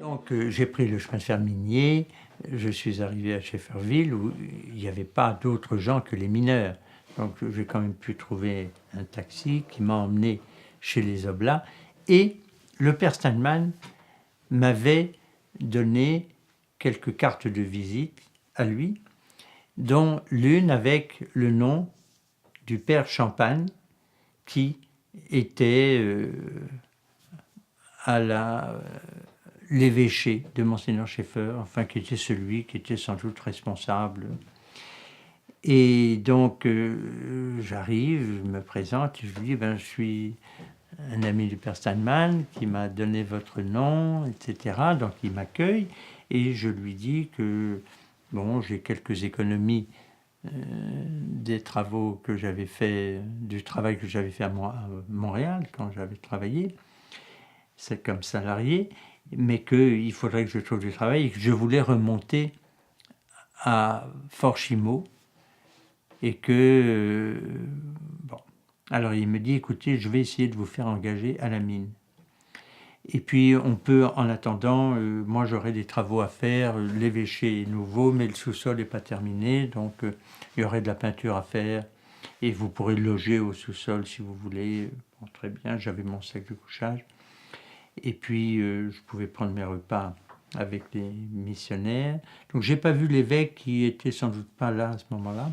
Donc j'ai pris le chemin de fer minier, je suis arrivé à Schefferville où il n'y avait pas d'autres gens que les mineurs. Donc j'ai quand même pu trouver un taxi qui m'a emmené chez les Oblats. Et le père Steinman m'avait donné quelques cartes de visite à lui, dont l'une avec le nom du père Champagne, qui était à l'évêché de Monseigneur Schaeffer, enfin qui était celui qui était sans doute responsable. Et donc j'arrive, je me présente, et je lui dis je suis un ami du père Steinman qui m'a donné votre nom, etc. Donc il m'accueille et je lui dis que bon, j'ai quelques économies des travaux que j'avais fait, du travail que j'avais fait à Montréal quand j'avais travaillé, c'est comme salarié, mais qu'il faudrait que je trouve du travail et que je voulais remonter à Fort Chimau et que bon. Alors il me dit écoutez, je vais essayer de vous faire engager à la mine. Et puis on peut, en attendant, moi j'aurai des travaux à faire, l'évêché est nouveau, mais le sous-sol n'est pas terminé, donc il y aurait de la peinture à faire, et vous pourrez loger au sous-sol si vous voulez. Bon, très bien, j'avais mon sac de couchage, et puis je pouvais prendre mes repas avec les missionnaires. Donc j'ai pas vu l'évêque qui était sans doute pas là à ce moment-là.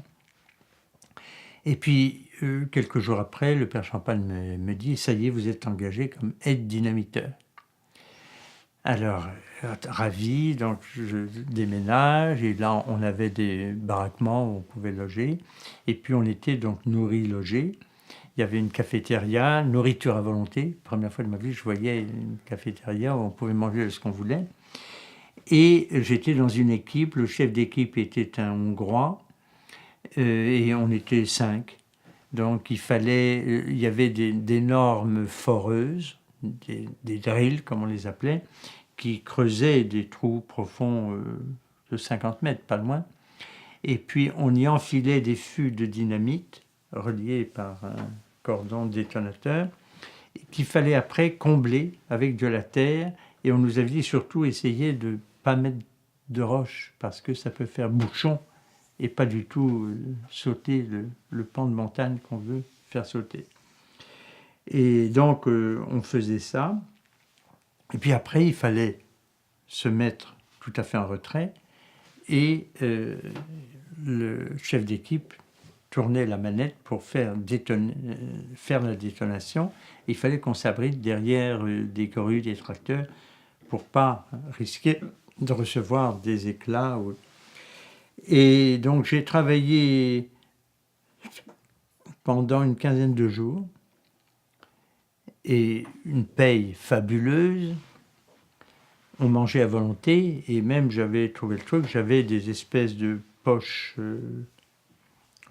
Et puis quelques jours après, le père Champagne me dit, ça y est, vous êtes engagé comme aide-dynamiteur. Alors, ravi, donc je déménage, et là on avait des baraquements où on pouvait loger, et puis on était donc nourris, logés. Il y avait une cafétéria, nourriture à volonté. Première fois de ma vie, je voyais une cafétéria où on pouvait manger ce qu'on voulait. Et j'étais dans une équipe, le chef d'équipe était un Hongrois, et on était 5. Donc il y avait d'énormes foreuses, des drills comme on les appelait, qui creusaient des trous profonds de 50 mètres, pas loin. Et puis on y enfilait des fûts de dynamite reliés par un cordon détonateur qu'il fallait après combler avec de la terre. Et on nous avait dit surtout essayer de ne pas mettre de roches parce que ça peut faire bouchon et pas du tout sauter le pan de montagne qu'on veut faire sauter. Et donc on faisait ça. Et puis après, il fallait se mettre tout à fait en retrait. Et le chef d'équipe tournait la manette pour faire la détonation. Il fallait qu'on s'abrite derrière des grues, des tracteurs, pour pas risquer de recevoir des éclats. Et donc j'ai travaillé pendant une quinzaine de jours, et une paye fabuleuse. On mangeait à volonté, et même j'avais trouvé le truc, j'avais des espèces de poches,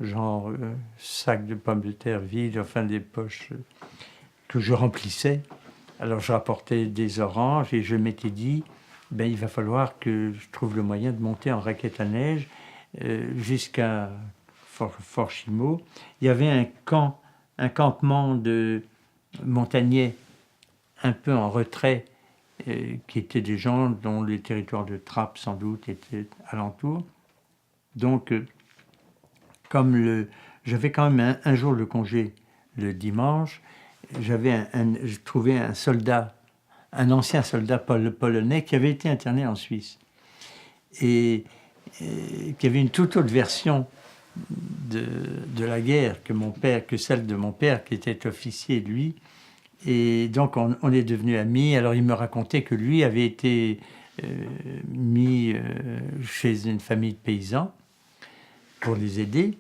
genre sacs de pommes de terre vides, enfin des poches que je remplissais. Alors je rapportais des oranges, et je m'étais dit, il va falloir que je trouve le moyen de monter en raquette à neige jusqu'à Fort Chimau. Il y avait un campement de montagnais un peu en retrait, qui étaient des gens dont les territoires de trappe sans doute étaient alentour. Donc, comme j'avais quand même un jour de congé le dimanche, j'ai trouvé un soldat, un ancien soldat polonais qui avait été interné en Suisse et qui avait une toute autre version de la guerre que celle de mon père, qui était officier, lui. Et donc on est devenus amis. Alors il me racontait que lui avait été mis chez une famille de paysans pour les aider,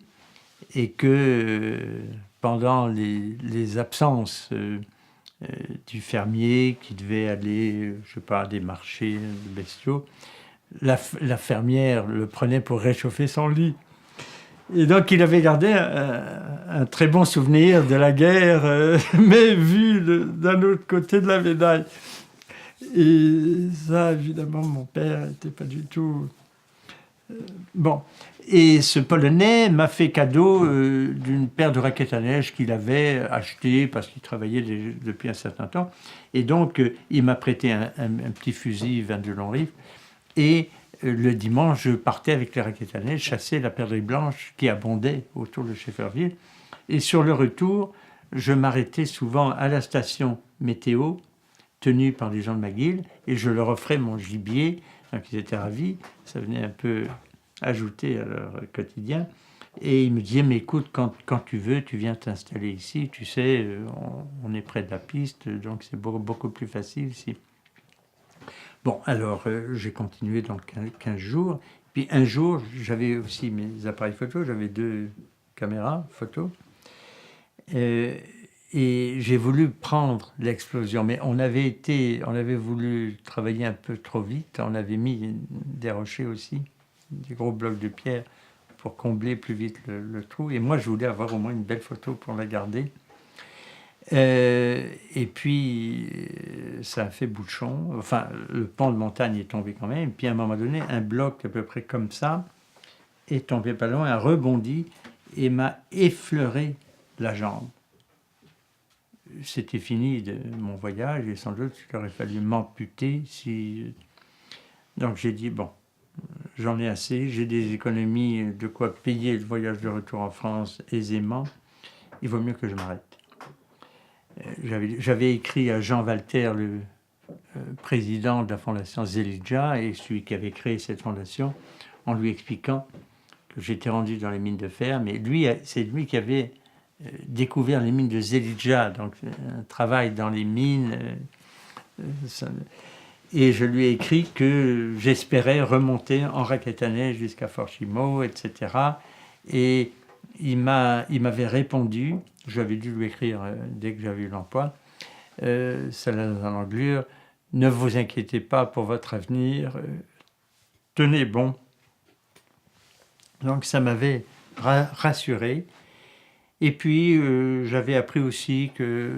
et que pendant les absences du fermier qui devait aller, je sais pas, à des marchés de bestiaux, la fermière le prenait pour réchauffer son lit. Et donc, il avait gardé un très bon souvenir de la guerre, mais vu d'un autre côté de la médaille. Et ça, évidemment, mon père n'était pas du tout... bon. Et ce Polonais m'a fait cadeau d'une paire de raquettes à neige qu'il avait achetées parce qu'il travaillait depuis un certain temps. Et donc, il m'a prêté un petit fusil 22 long rifle. Et le dimanche, je partais avec les raquettes à neige chasser la perdrix blanche qui abondait autour de Schefferville. Et sur le retour, je m'arrêtais souvent à la station météo, tenue par les gens de McGill, et je leur offrais mon gibier. Donc, ils étaient ravis. Ça venait un peu ajouter à leur quotidien. Et il me disait, mais écoute, quand tu veux, tu viens t'installer ici. Tu sais, on est près de la piste, donc c'est beaucoup plus facile ici. Bon, alors, j'ai continué dans 15 jours. Puis un jour, j'avais aussi mes appareils photo, j'avais 2 caméras photo. Et j'ai voulu prendre l'explosion, mais on avait voulu travailler un peu trop vite. On avait mis des rochers aussi, des gros blocs de pierre pour combler plus vite le trou. Et moi, je voulais avoir au moins une belle photo pour la garder. Et puis, ça a fait bouchon. Enfin, le pan de montagne est tombé quand même. Et puis, à un moment donné, un bloc à peu près comme ça est tombé pas loin, a rebondi et m'a effleuré la jambe. C'était fini de mon voyage et sans doute qu'il aurait fallu m'amputer si... Donc, j'ai dit, bon, j'en ai assez, j'ai des économies, de quoi payer le voyage de retour en France aisément. Il vaut mieux que je m'arrête. J'avais écrit à Jean Walter, le président de la fondation Zelidja, et celui qui avait créé cette fondation, en lui expliquant que j'étais rendu dans les mines de fer, mais c'est lui qui avait découvert les mines de Zelidja, donc un travail dans les mines. Et je lui ai écrit que j'espérais remonter en raquette à neige jusqu'à Fort Chimo, etc. Et il m'avait répondu, j'avais dû lui écrire dès que j'avais eu l'emploi, cela dans un englure, ne vous inquiétez pas pour votre avenir, tenez bon. Donc ça m'avait rassuré. Et puis j'avais appris aussi que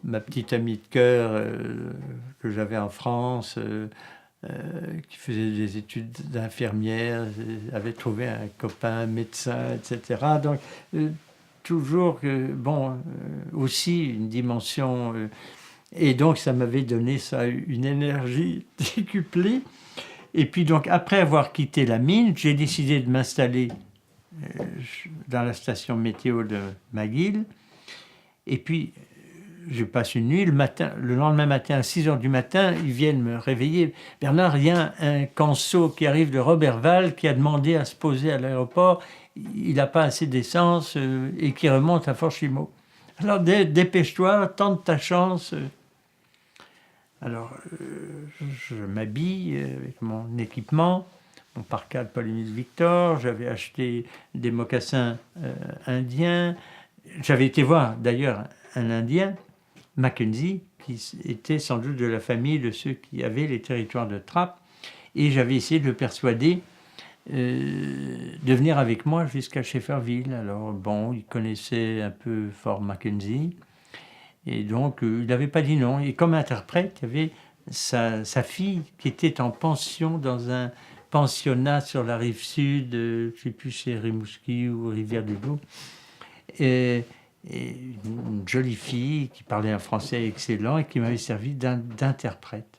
ma petite amie de cœur que j'avais en France, qui faisait des études d'infirmière, avait trouvé un copain médecin, etc. Donc, toujours, aussi une dimension... et donc, ça m'avait donné ça, une énergie décuplée. Et puis, donc, après avoir quitté la mine, j'ai décidé de m'installer dans la station météo de McGill. Et puis... je passe une nuit, le lendemain matin, à 6h du matin, ils viennent me réveiller. Bernard, il y a un canso qui arrive de Roberval qui a demandé à se poser à l'aéroport. Il n'a pas assez d'essence et qui remonte à Fort Chimo. Alors dépêche-toi, tente ta chance. Alors je m'habille avec mon équipement, mon parka de Paul-Émile Victor. J'avais acheté des mocassins indiens. J'avais été voir d'ailleurs un Indien, Mackenzie, qui était sans doute de la famille de ceux qui avaient les territoires de trappe, et j'avais essayé de le persuader de venir avec moi jusqu'à Schefferville. Alors bon, il connaissait un peu Fort Mackenzie, et donc il n'avait pas dit non. Et comme interprète, il y avait sa fille qui était en pension dans un pensionnat sur la rive sud, je ne sais plus, chez Rimouski ou Rivière-du-Loup. Et une jolie fille qui parlait un français excellent et qui m'avait servi d'interprète.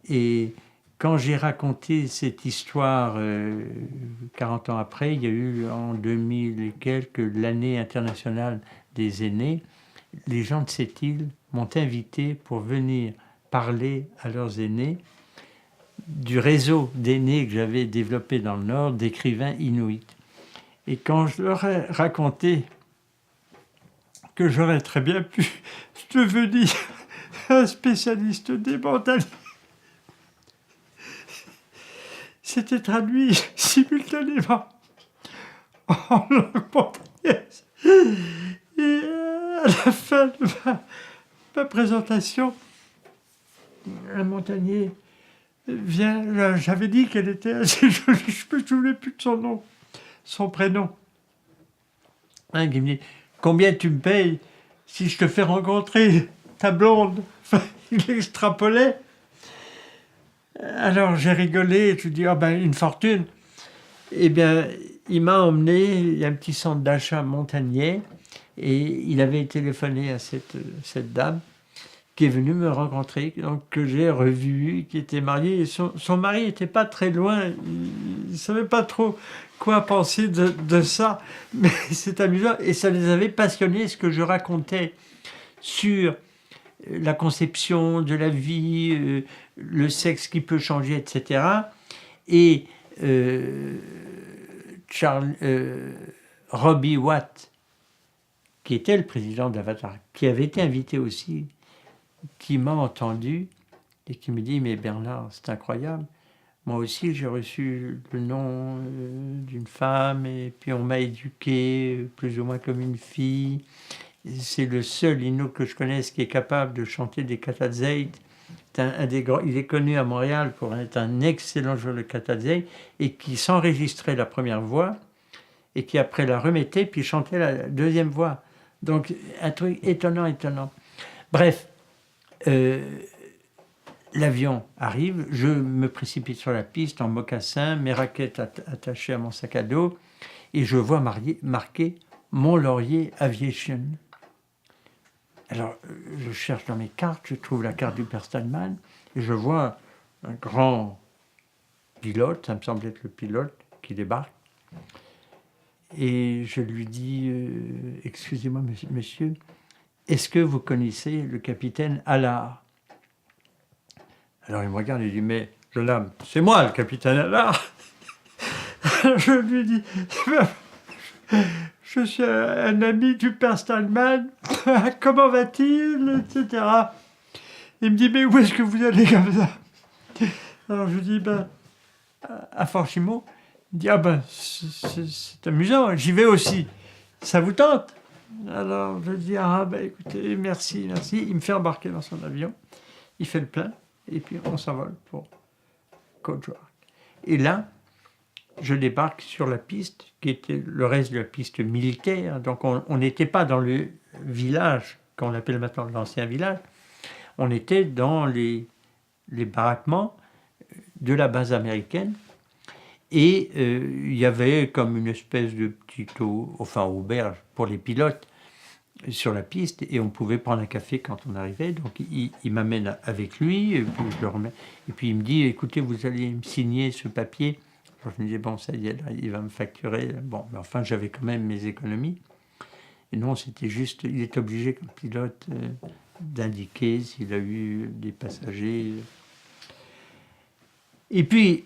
Et quand j'ai raconté cette histoire 40 ans après, il y a eu en 2000 et quelques l'année internationale des aînés, les gens de cette île m'ont invité pour venir parler à leurs aînés du réseau d'aînés que j'avais développé dans le Nord, d'écrivains inuits. Et quand je leur ai raconté que j'aurais très bien pu devenir un spécialiste des montagnes, c'était traduit simultanément en langue montagnaise. Et à la fin de ma présentation, un montagnier vient, j'avais dit qu'elle était assez jolie, je ne me souviens plus de son nom. son prénom. Hein, qui me dit, combien tu me payes si je te fais rencontrer ta blonde? Enfin, il extrapolait. Alors j'ai rigolé, je lui dis, ah ben une fortune. Eh bien, il m'a emmené, il y a un petit centre d'achat Montagnier, et il avait téléphoné à cette dame qui est venue me rencontrer, donc, que j'ai revue, qui était mariée. Et son mari n'était pas très loin, il ne savait pas trop quoi penser de ça, mais c'est amusant. Et ça les avait passionnés, ce que je racontais sur la conception de la vie, le sexe qui peut changer, etc. Et Robbie Watt, qui était le président d'Avatar, qui avait été invité aussi, qui m'a entendu et qui me dit, mais Bernard, c'est incroyable, moi aussi j'ai reçu le nom d'une femme et puis on m'a éduqué plus ou moins comme une fille. C'est le seul Innu que je connaisse qui est capable de chanter des Katazeit. Il est connu à Montréal pour être un excellent joueur de Katazei et qui s'enregistrait la première voix et qui après la remettait puis chantait la deuxième voix. Donc un truc étonnant. Bref, l'avion arrive, je me précipite sur la piste en mocassin, mes raquettes attachées à mon sac à dos et je vois marqué Mont-Laurier Aviation. Alors, je cherche dans mes cartes, je trouve la carte du Père Stallman, et je vois un grand pilote, ça me semble être le pilote, qui débarque. Et je lui dis, excusez-moi, monsieur, est-ce que vous connaissez le capitaine Allard? Alors il me regarde et dit, mais jeune homme, c'est moi le capitaine Allard. Je lui dis, je suis un ami du Père Stallman, comment va-t-il, etc. Il me dit, mais où est-ce que vous allez comme ça? Alors je dis, à Forchimo. Il me dit, ah ben, c'est amusant, j'y vais aussi. Ça vous tente? Alors je dis, ah ben écoutez, merci. Il me fait embarquer dans son avion, il fait le plein, et puis on s'envole pour Côte-Joire. Et là, je débarque sur la piste, qui était le reste de la piste militaire. Donc on n'était pas dans le village, qu'on appelle maintenant l'ancien village. On était dans les baraquements de la base américaine. Et il y avait comme une espèce de petite auberge pour les pilotes sur la piste. Et on pouvait prendre un café quand on arrivait. Donc il m'amène avec lui, et puis je le remets. Et puis il me dit, écoutez, vous allez me signer ce papier. Alors je me disais, bon, ça y est, là, il va me facturer. Bon, mais enfin, j'avais quand même mes économies. Et non, c'était juste, il est obligé comme pilote d'indiquer s'il a eu des passagers. Et puis,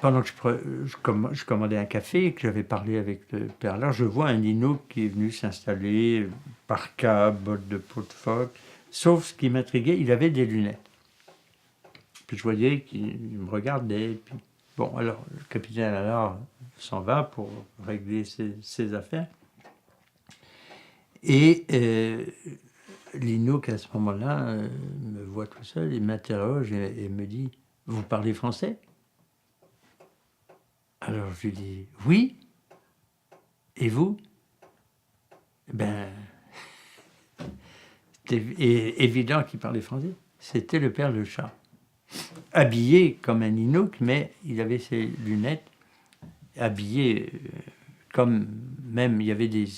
pendant que je commandais un café et que j'avais parlé avec le père là, je vois un Innu qui est venu s'installer, parka, bottes de peau de phoque. Sauf ce qui m'intriguait, il avait des lunettes. Puis je voyais qu'il me regardait. Puis, bon, alors, le capitaine Allard s'en va pour régler ses affaires. Et l'Innu, qui à ce moment-là me voit tout seul, il m'interroge et me dit, vous parlez français? Alors je lui dis, oui. Et vous? Ben, c'était évident qu'il parlait français. C'était le père de Chat. Habillé comme un Inuk, mais il avait ses lunettes, habillé comme même, il y avait des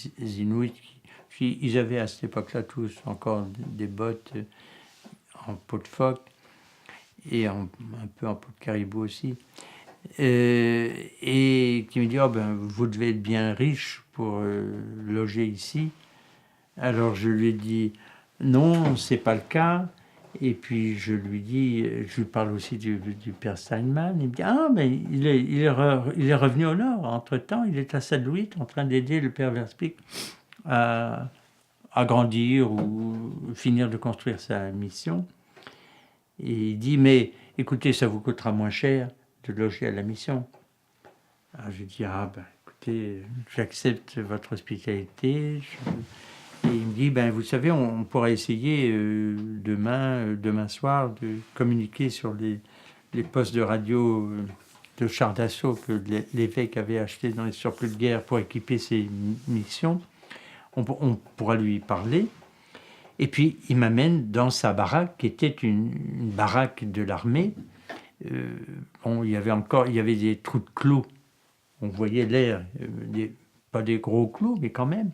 Inuits ils avaient à cette époque-là tous encore des bottes en peau de phoque et un peu en peau de caribou aussi. Et qui me dit, oh ben, vous devez être bien riche pour loger ici. Alors je lui ai dit, non, c'est pas le cas. Et puis je lui dis, je lui parle aussi du père Steinman. Il me dit, ah, mais il est revenu au nord. Entre-temps, il est à Saint-Louis en train d'aider le père Verspic à grandir ou finir de construire sa mission. Et il dit, mais écoutez, ça vous coûtera moins cher de loger à la mission. Alors je dis, ah ben écoutez, j'accepte votre hospitalité. Et il me dit, ben vous savez, on pourra essayer demain soir de communiquer sur les postes de radio de chars d'assaut que l'évêque avait acheté dans les surplus de guerre pour équiper ses missions. On pourra lui parler. Et puis, il m'amène dans sa baraque, qui était une baraque de l'armée. Il y avait des trous de clous. On voyait l'air, pas des gros clous, mais quand même.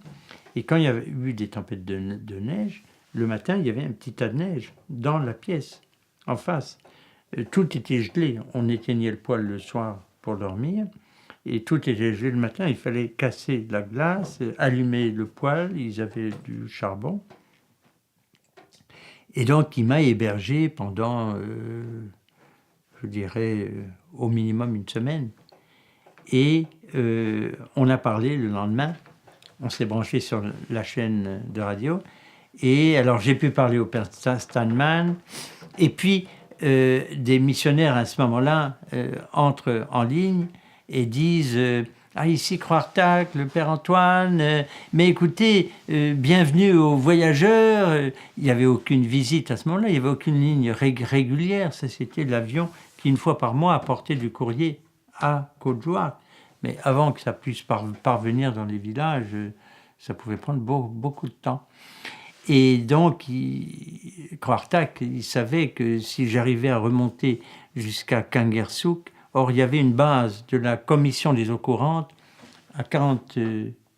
Et quand il y avait eu des tempêtes de neige, le matin, il y avait un petit tas de neige dans la pièce, en face. Tout était gelé. On éteignait le poêle le soir pour dormir. Et tout était gelé le matin. Il fallait casser la glace, allumer le poêle. Ils avaient du charbon. Et donc, il m'a hébergé pendant, je dirais, au minimum une semaine. Et on a parlé le lendemain. On s'est branché sur la chaîne de radio. Et alors, j'ai pu parler au père Steinman. Et puis, des missionnaires, à ce moment-là, entrent en ligne et disent ici Croixtac, le père Antoine, mais écoutez, bienvenue aux voyageurs. Il n'y avait aucune visite à ce moment-là, il n'y avait aucune ligne régulière. Ça, c'était l'avion qui, une fois par mois, apportait du courrier à Côte-Joire. Mais avant que ça puisse parvenir dans les villages, ça pouvait prendre beaucoup de temps. Et donc, Croixtac, il savait que si j'arrivais à remonter jusqu'à Kangershoek, or il y avait une base de la commission des eaux courantes à 40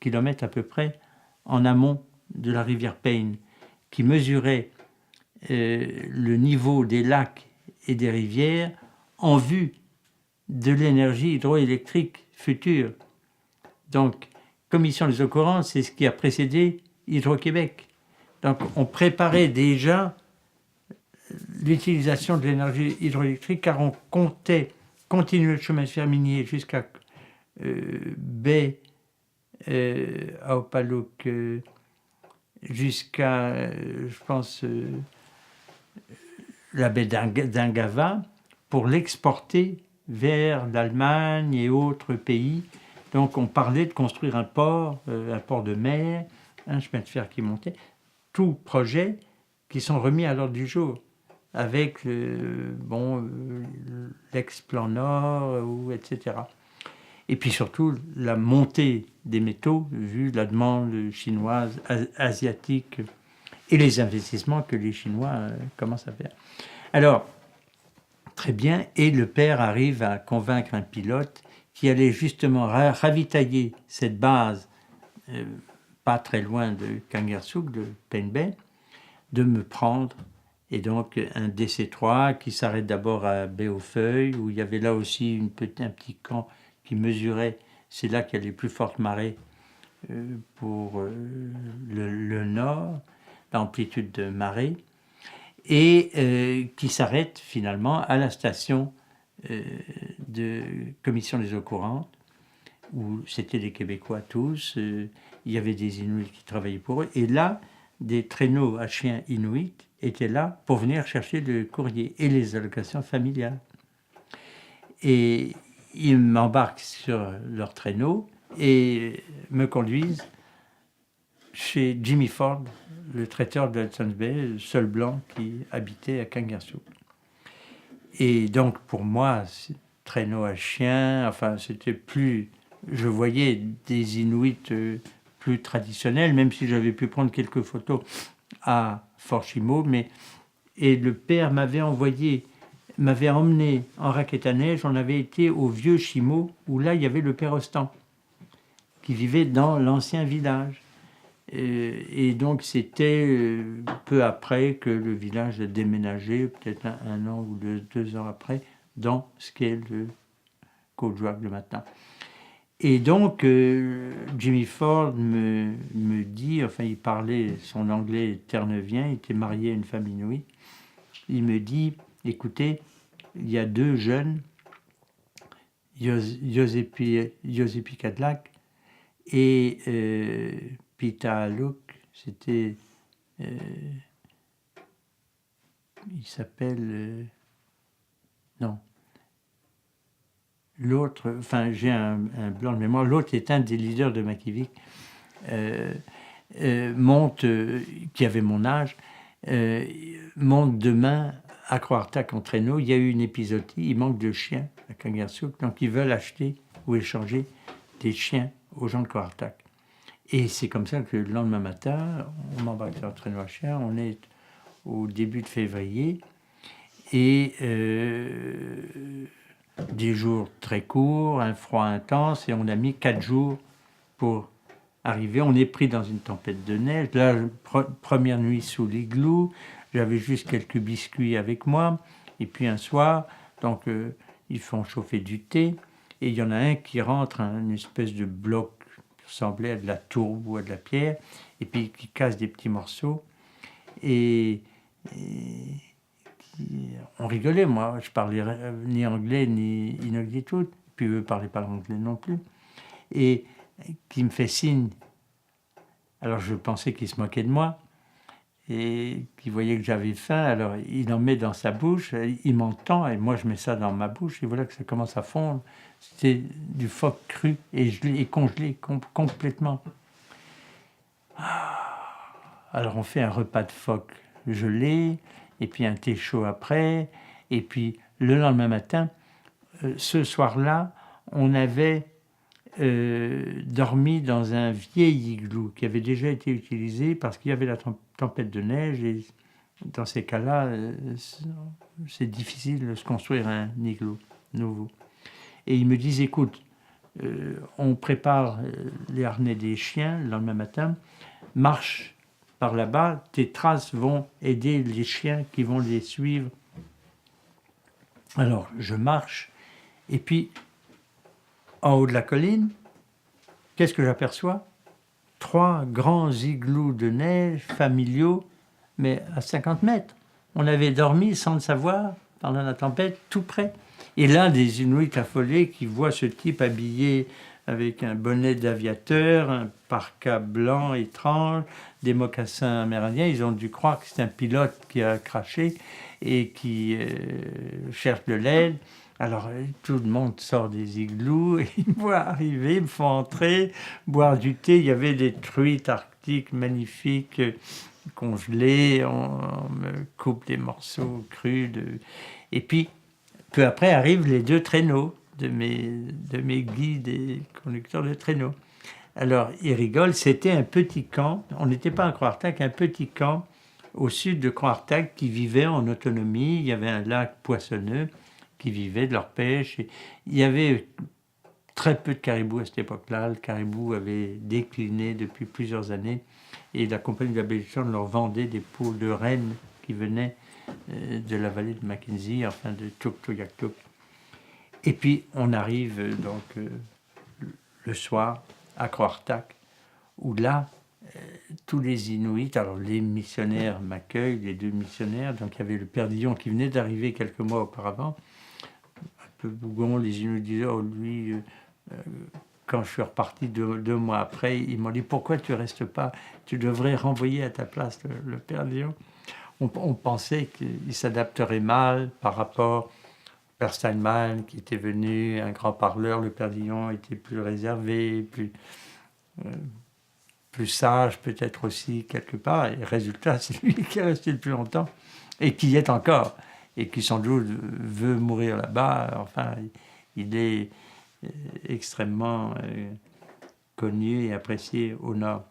km à peu près en amont de la rivière Payne, qui mesurait le niveau des lacs et des rivières en vue de l'énergie hydroélectrique future. Donc, commission des eaux courantes, c'est ce qui a précédé Hydro-Québec. Donc, on préparait déjà l'utilisation de l'énergie hydroélectrique car on comptait continuer le chemin de fer minier jusqu'à baie Aopalouk, jusqu'à, je pense, la baie d'Ingava pour l'exporter vers l'Allemagne et autres pays. Donc, on parlait de construire un port de mer, un chemin de fer qui montait. Tous projets qui sont remis à l'ordre du jour, avec l'ex-plan Nord, etc. Et puis surtout, la montée des métaux, vu la demande chinoise, asiatique, et les investissements que les Chinois commencent à faire. Alors, très bien, et le père arrive à convaincre un pilote qui allait justement ravitailler cette base pas très loin de Kangershoek, de Payne Bay, de me prendre. Et donc, un DC-3 qui s'arrête d'abord à Baie-aux-Feuilles, où il y avait là aussi un petit camp qui mesurait, c'est là qu'il y a les plus fortes marées pour le nord, l'amplitude de marée, et qui s'arrête finalement à la station de commission des eaux courantes, où c'était des Québécois tous, il y avait des Inuits qui travaillaient pour eux, et là, des traîneaux à chiens Inuits étaient là pour venir chercher le courrier et les allocations familiales. Et ils m'embarquent sur leur traîneau et me conduisent chez Jimmy Ford, le traiteur de Hudson's Bay, le seul blanc qui habitait à Kangershoek. Et donc, pour moi, traîneau à chiens, enfin, c'était plus... Je voyais des Inuits plus traditionnels, même si j'avais pu prendre quelques photos à Fort Chimo, et le père m'avait emmené en raquette à neige. On avait été au vieux Chimo, où là, il y avait le père Ostan, qui vivait dans l'ancien village. Et donc, c'était peu après que le village a déménagé, peut-être un an ou 2 ans après, dans ce qu'est le Côte-Joire le matin. Et donc, Jimmy Ford me dit, enfin, il parlait son anglais terneuvien, il était marié à une femme inuit. Il me dit, écoutez, il y a 2 jeunes, Yosepi Kadlak et Pita Aluk, c'était... il s'appelle... non. L'autre, enfin j'ai un blanc de mémoire, l'autre est un des leaders de Makivik, monte, qui avait mon âge, monte demain à Croix-Artac en traîneau, il y a eu une épisodie, il manque de chiens à Kangershoek, donc ils veulent acheter ou échanger des chiens aux gens de Croix-Artac. Et c'est comme ça que le lendemain matin, on m'embarque sur un traîneau à chiens, on est au début de février, et des jours très courts, un froid intense, et on a mis 4 jours pour arriver. On est pris dans une tempête de neige. Là, première nuit sous l'igloo, j'avais juste quelques biscuits avec moi, et puis un soir, donc ils font chauffer du thé, et il y en a un qui rentre, une espèce de bloc qui ressemblait à de la tourbe ou à de la pierre, et puis qui casse des petits morceaux, et on rigolait, moi, je parlais ni anglais ni inuktitut, puis eux ne parlaient pas l'anglais non plus, et qui me fait signe. Alors je pensais qu'il se moquait de moi, et qu'il voyait que j'avais faim, alors il en met dans sa bouche, il m'entend, et moi je mets ça dans ma bouche, et voilà que ça commence à fondre. C'était du phoque cru et gelé, et congelé complètement. Alors on fait un repas de phoque gelé, et puis un thé chaud après, et puis le lendemain matin, ce soir-là, on avait dormi dans un vieil igloo qui avait déjà été utilisé parce qu'il y avait la tempête de neige, et dans ces cas-là, c'est difficile de se construire un igloo nouveau. Et ils me disent, écoute, on prépare les harnais des chiens le lendemain matin, marche par là-bas, tes traces vont aider les chiens qui vont les suivre. Alors, je marche, et puis, en haut de la colline, qu'est-ce que j'aperçois? 3 grands igloos de neige familiaux, mais à 50 mètres. On avait dormi sans le savoir, pendant la tempête, tout près. Et là, des Inuits affolés qui voient ce type habillé avec un bonnet d'aviateur, un parka blanc étrange, des mocassins amérindiens, ils ont dû croire que c'est un pilote qui a craché et qui cherche de l'aide. Alors tout le monde sort des igloos, et ils me voient arriver, ils me font entrer, boire du thé. Il y avait des truites arctiques magnifiques, congelées, on me coupe des morceaux crus. Et puis, peu après arrivent les 2 traîneaux de mes guides et conducteurs de traîneaux. Alors, ils rigolent, c'était un petit camp, on n'était pas à Croix-Artac, un petit camp au sud de Croix-Artac qui vivait en autonomie. Il y avait un lac poissonneux qui vivait de leur pêche. Et il y avait très peu de caribous à cette époque-là. Le caribou avait décliné depuis plusieurs années, et la compagnie d'abolition leur vendait des peaux de rennes qui venaient de la vallée de Mackenzie, enfin de Tuktoyaktuk. Et puis on arrive donc le soir à Croix-Artac, où là, tous les Inuits, alors les missionnaires m'accueillent, les 2 missionnaires, donc il y avait le père Dillon qui venait d'arriver quelques mois auparavant, un peu bougon. Les Inuits disaient, oh lui, quand je suis reparti 2 mois après, ils m'ont dit, pourquoi tu restes pas, tu devrais renvoyer à ta place le père Dillon. On pensait qu'il s'adapterait mal par rapport au père Steinman qui était venu, un grand parleur. Le père Dillon était plus réservé, plus sage peut-être aussi quelque part. Et résultat, c'est lui qui est resté le plus longtemps et qui y est encore, et qui sans doute veut mourir là-bas. Enfin, il est extrêmement connu et apprécié au nord.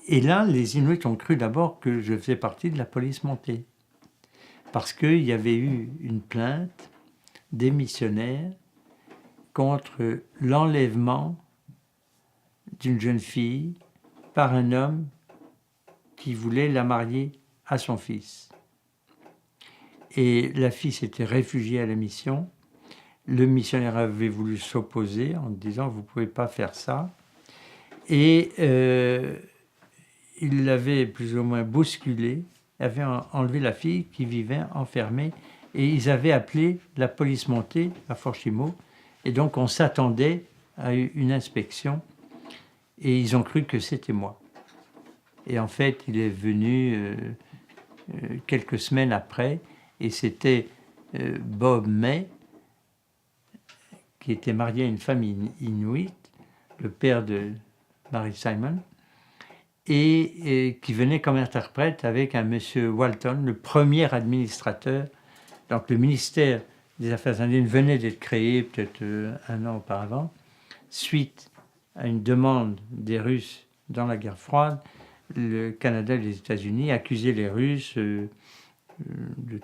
Et là, les Inuits ont cru d'abord que je faisais partie de la police montée, parce qu'il y avait eu une plainte des missionnaires contre l'enlèvement d'une jeune fille par un homme qui voulait la marier à son fils. Et la fille s'était réfugiée à la mission. Le missionnaire avait voulu s'opposer en disant « vous ne pouvez pas faire ça ». Et il l'avait plus ou moins bousculée, avait enlevé la fille qui vivait enfermée, et ils avaient appelé la police montée à Fort Chimo, et donc on s'attendait à une inspection, et ils ont cru que c'était moi. Et en fait, il est venu quelques semaines après, et c'était Bob May, qui était marié à une femme inuite, le père de Mary Simon, et qui venait comme interprète avec un monsieur Walton, le premier administrateur. Donc le ministère des Affaires indiennes venait d'être créé peut-être un an auparavant, suite à une demande des Russes dans la guerre froide. Le Canada et les États-Unis accusaient les Russes de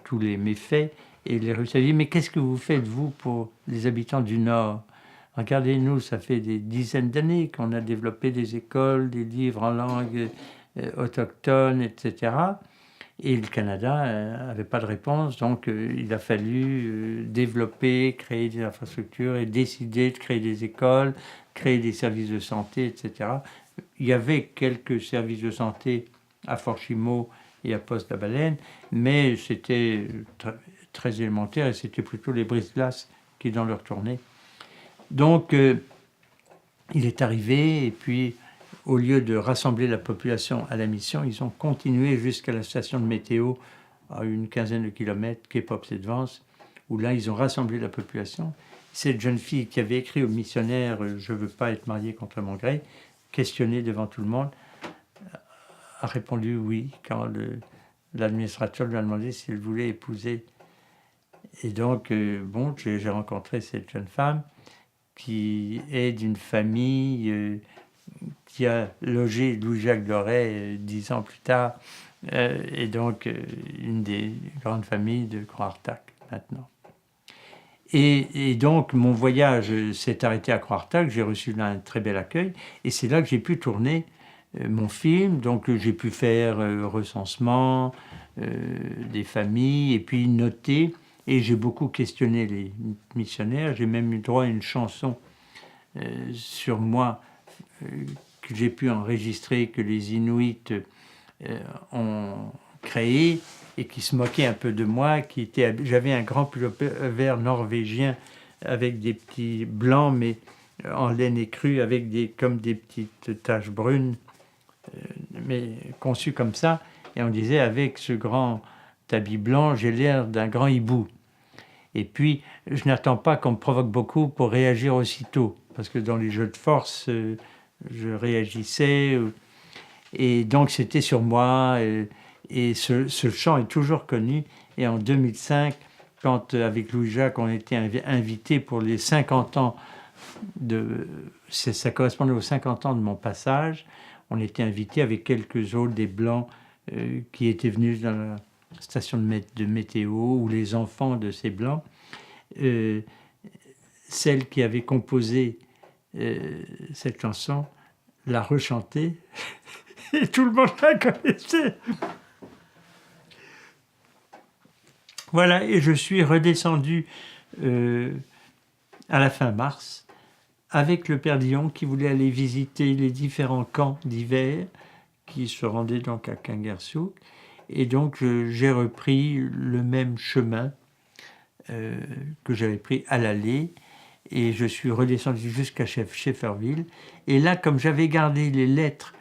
tous les méfaits, et les Russes avaient dit « Mais qu'est-ce que vous faites, vous, pour les habitants du Nord ? Regardez-nous, ça fait des dizaines d'années qu'on a développé des écoles, des livres en langue autochtone, etc. » Et le Canada n'avait pas de réponse, donc il a fallu développer, créer des infrastructures et décider de créer des écoles, créer des services de santé, etc. Il y avait quelques services de santé à Fort-Chimeau et à Poste-la-Baleine, mais c'était très élémentaire et c'était plutôt les brise-glaces qui dans leur tournée. Donc, il est arrivé et puis, au lieu de rassembler la population à la mission, ils ont continué jusqu'à la station de météo à une quinzaine de kilomètres, quai Pops-et-de-Vence, où là, ils ont rassemblé la population. Cette jeune fille qui avait écrit au missionnaire « Je ne veux pas être mariée contre mon gré », questionnée devant tout le monde, a répondu oui quand l'administrateur lui a demandé s'il voulait épouser. Et donc, bon, j'ai rencontré cette jeune femme qui est d'une famille qui a logé Louis-Jacques Doré 10 ans plus tard, et donc une des grandes familles de Croix-Artac maintenant. Et donc mon voyage s'est arrêté à Croix-Artac, j'ai reçu là un très bel accueil, et c'est là que j'ai pu tourner mon film. Donc j'ai pu faire recensement des familles, et puis noter, et j'ai beaucoup questionné les missionnaires. J'ai même eu droit à une chanson sur moi que j'ai pu enregistrer, que les Inuits ont créé et qui se moquait un peu de moi. J'avais un grand pull vert norvégien avec des petits blancs, mais en laine écrue, avec comme des petites taches brunes, mais conçues comme ça. Et on disait, avec ce grand habit blanc, j'ai l'air d'un grand hibou. Et puis, je n'attends pas qu'on me provoque beaucoup pour réagir aussitôt, parce que dans les jeux de force, je réagissais. Et donc, c'était sur moi. Et ce chant est toujours connu. Et en 2005, quand avec Louis-Jacques, on était invités pour les 50 ans ça correspondait aux 50 ans de mon passage, on était invités avec quelques autres des Blancs qui étaient venus dans la station de météo, ou les enfants de ces Blancs. Celle qui avait composé cette chanson l'a rechantée et tout le monde la connaissait. Voilà, et je suis redescendu à la fin mars avec le Père Dion qui voulait aller visiter les différents camps d'hiver qui se rendaient donc à Kangersouk. Et donc j'ai repris le même chemin que j'avais pris à l'aller, et je suis redescendu jusqu'à Shefferville. Et là, comme j'avais gardé les lettres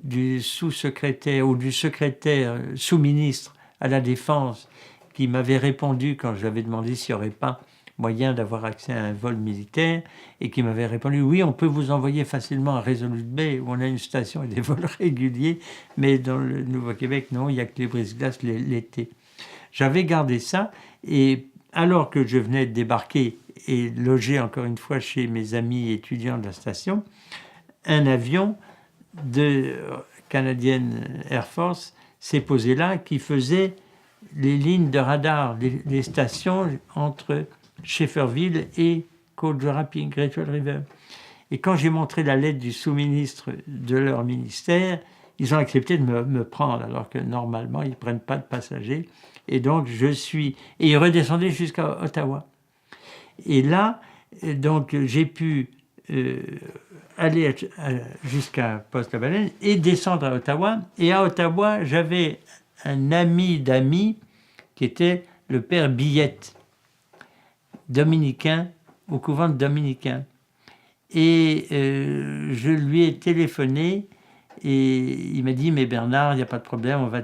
du sous-secrétaire ou du secrétaire sous-ministre à la Défense qui m'avait répondu quand j'avais demandé s'il n'y aurait pas moyen d'avoir accès à un vol militaire, et qui m'avait répondu « Oui, on peut vous envoyer facilement à Resolute Bay, où on a une station et des vols réguliers, mais dans le Nouveau-Québec, non, il n'y a que les brise-glaces l'été. » J'avais gardé ça, et alors que je venais de débarquer et loger encore une fois chez mes amis étudiants de la station, un avion de Canadian Air Force s'est posé là, qui faisait les lignes de radar, les stations entre Shefferville et Côte-Jorapi, Great River. Et quand j'ai montré la lettre du sous-ministre de leur ministère, ils ont accepté de me prendre, alors que normalement, ils ne prennent pas de passagers. Et donc, et ils redescendaient jusqu'à Ottawa. Et là, donc, j'ai pu aller jusqu'à Poste-la-Baleine et descendre à Ottawa. Et à Ottawa, j'avais un ami d'amis qui était le père Billette, dominicain, au couvent de dominicains. Et je lui ai téléphoné et il m'a dit « Mais Bernard, il n'y a pas de problème, on va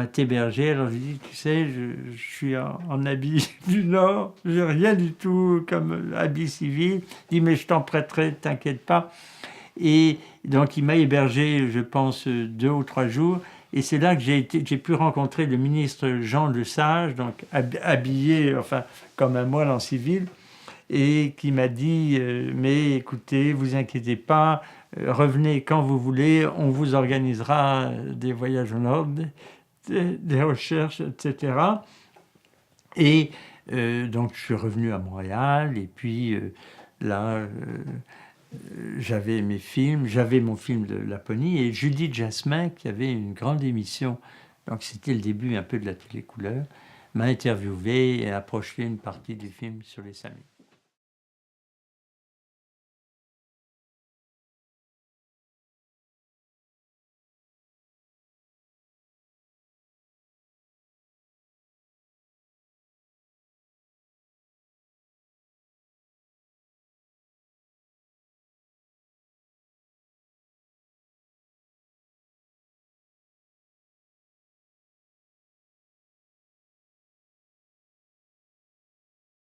t'héberger. » Alors je lui ai dit « Tu sais, je suis en habit du Nord, je n'ai rien du tout comme habit civil. » Il dit « Mais je t'en prêterai, t'inquiète pas. » Et donc, il m'a hébergé, je pense, 2 ou 3 jours. Et c'est là que j'ai pu rencontrer le ministre Jean Lesage, donc habillé, enfin, comme un moine en civil, et qui m'a dit mais écoutez, vous inquiétez pas, revenez quand vous voulez, on vous organisera des voyages au nord, des recherches, etc. Et donc je suis revenu à Montréal, et puis là, j'avais mes films, j'avais mon film de Laponie, et Judith Jasmin, qui avait une grande émission, donc c'était le début un peu de la télécouleur, m'a interviewé et a projeté une partie du film sur les Samis.